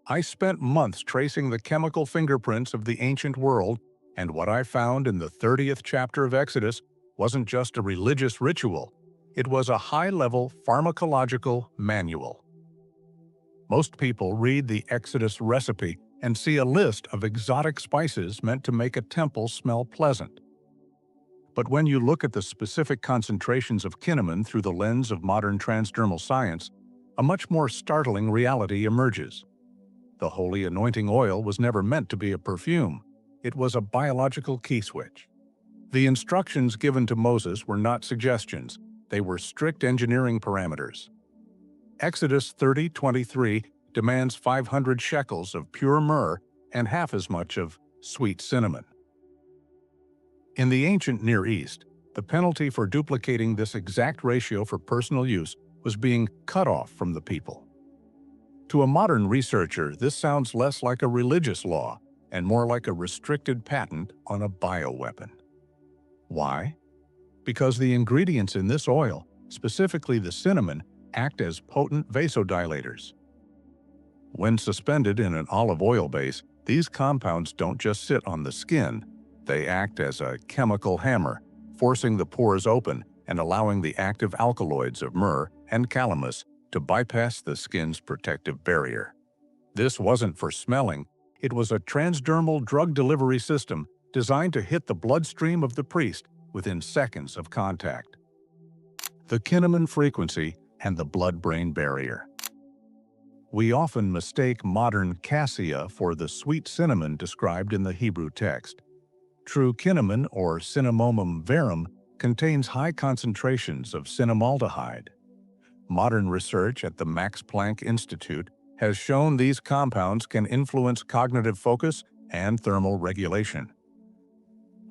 I spent months tracing the chemical fingerprints of the ancient world, and what I found in the 30th chapter of Exodus wasn't just a religious ritual, it was a high-level pharmacological manual. Most people read the Exodus recipe and see a list of exotic spices meant to make a temple smell pleasant. But when you look at the specific concentrations of Kinnamon through the lens of modern transdermal science, a much more startling reality emerges. The holy anointing oil was never meant to be a perfume. It was a biological key switch. The instructions given to Moses were not suggestions. They were strict engineering parameters. Exodus 30:23 demands 500 shekels of pure myrrh and half as much of sweet cinnamon. In the ancient Near East, the penalty for duplicating this exact ratio for personal use was being cut off from the people. To a modern researcher, this sounds less like a religious law and more like a restricted patent on a bioweapon. Why? Because the ingredients in this oil, specifically the cinnamon, act as potent vasodilators. When suspended in an olive oil base, these compounds don't just sit on the skin, they act as a chemical hammer, forcing the pores open and allowing the active alkaloids of myrrh and calamus to bypass the skin's protective barrier. This wasn't for smelling, it was a transdermal drug delivery system designed to hit the bloodstream of the priest within seconds of contact. The Kinnamon frequency and the blood-brain barrier. We often mistake modern cassia for the sweet cinnamon described in the Hebrew text. True Kinnamon, or Cinnamomum verum, contains high concentrations of cinnamaldehyde. Modern research at the Max Planck Institute has shown these compounds can influence cognitive focus and thermal regulation.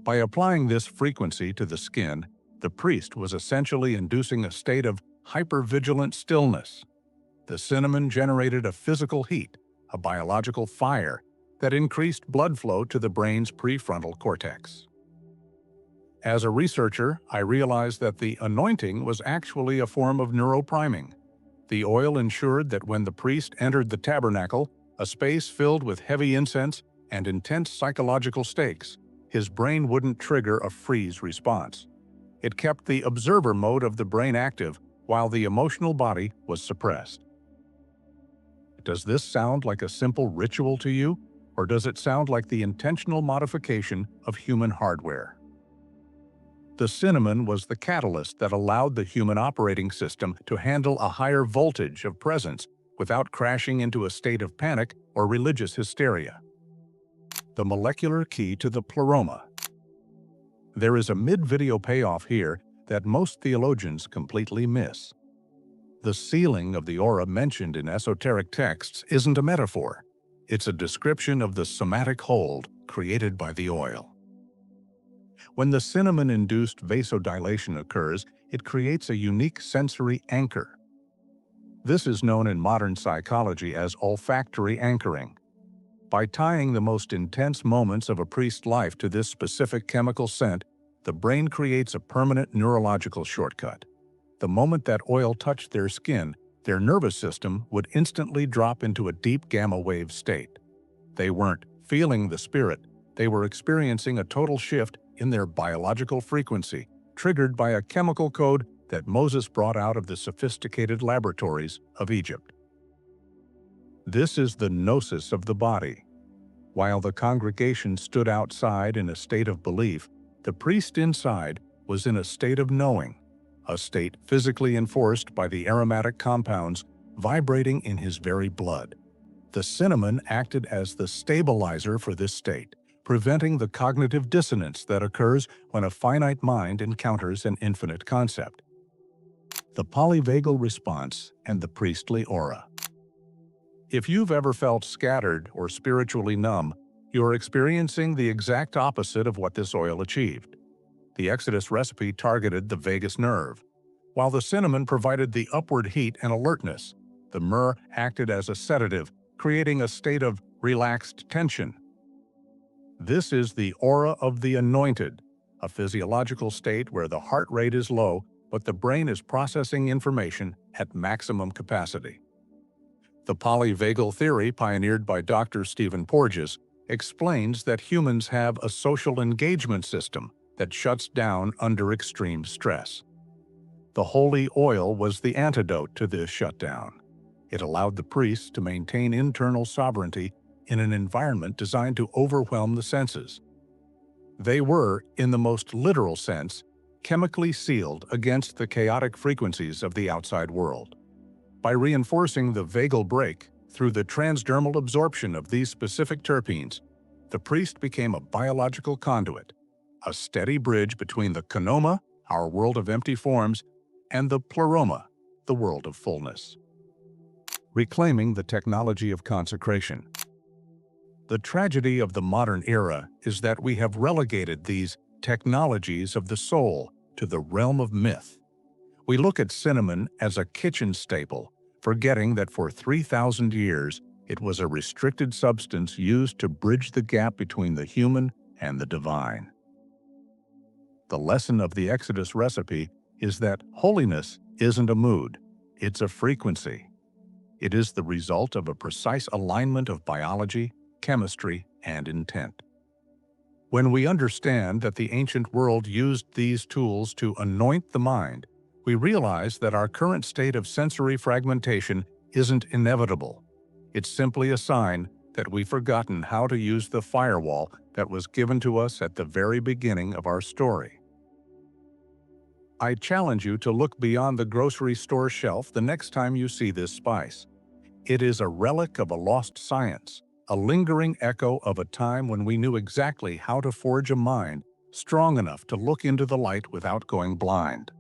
By applying this frequency to the skin, the priest was essentially inducing a state of hypervigilant stillness. The cinnamon generated a physical heat, a biological fire, that increased blood flow to the brain's prefrontal cortex. As a researcher, I realized that the anointing was actually a form of neuropriming. The oil ensured that when the priest entered the tabernacle, a space filled with heavy incense and intense psychological stakes, his brain wouldn't trigger a freeze response. It kept the observer mode of the brain active while the emotional body was suppressed. Does this sound like a simple ritual to you, or does it sound like the intentional modification of human hardware? The cinnamon was the catalyst that allowed the human operating system to handle a higher voltage of presence without crashing into a state of panic or religious hysteria. The molecular key to the Pleroma. There is a mid-video payoff here that most theologians completely miss. The sealing of the aura mentioned in esoteric texts isn't a metaphor. It's a description of the somatic hold created by the oil. When the cinnamon-induced vasodilation occurs, it creates a unique sensory anchor. This is known in modern psychology as olfactory anchoring. By tying the most intense moments of a priest's life to this specific chemical scent, the brain creates a permanent neurological shortcut. The moment that oil touched their skin, their nervous system would instantly drop into a deep gamma wave state. They weren't feeling the spirit, they were experiencing a total shift in their biological frequency, triggered by a chemical code that Moses brought out of the sophisticated laboratories of Egypt. This is the gnosis of the body. While the congregation stood outside in a state of belief, the priest inside was in a state of knowing, a state physically enforced by the aromatic compounds vibrating in his very blood. The cinnamon acted as the stabilizer for this state, preventing the cognitive dissonance that occurs when a finite mind encounters an infinite concept. The polyvagal response and the priestly aura. If you've ever felt scattered or spiritually numb, you're experiencing the exact opposite of what this oil achieved. The Exodus recipe targeted the vagus nerve. While the cinnamon provided the upward heat and alertness, the myrrh acted as a sedative, creating a state of relaxed tension. This is the aura of the anointed, a physiological state where the heart rate is low, but the brain is processing information at maximum capacity. The polyvagal theory, pioneered by Dr. Stephen Porges, explains that humans have a social engagement system that shuts down under extreme stress. The holy oil was the antidote to this shutdown. It allowed the priests to maintain internal sovereignty in an environment designed to overwhelm the senses. They were, in the most literal sense, chemically sealed against the chaotic frequencies of the outside world. By reinforcing the vagal brake through the transdermal absorption of these specific terpenes, the priest became a biological conduit, a steady bridge between the Kinnamon, our world of empty forms, and the Pleroma, the world of fullness. Reclaiming the technology of consecration. The tragedy of the modern era is that we have relegated these technologies of the soul to the realm of myth. We look at cinnamon as a kitchen staple, forgetting that for 3,000 years it was a restricted substance used to bridge the gap between the human and the divine. The lesson of the Exodus recipe is that holiness isn't a mood, it's a frequency. It is the result of a precise alignment of biology, chemistry, and intent. When we understand that the ancient world used these tools to anoint the mind, we realize that our current state of sensory fragmentation isn't inevitable. It's simply a sign that we've forgotten how to use the firewall that was given to us at the very beginning of our story. I challenge you to look beyond the grocery store shelf the next time you see this spice. It is a relic of a lost science, a lingering echo of a time when we knew exactly how to forge a mind strong enough to look into the light without going blind.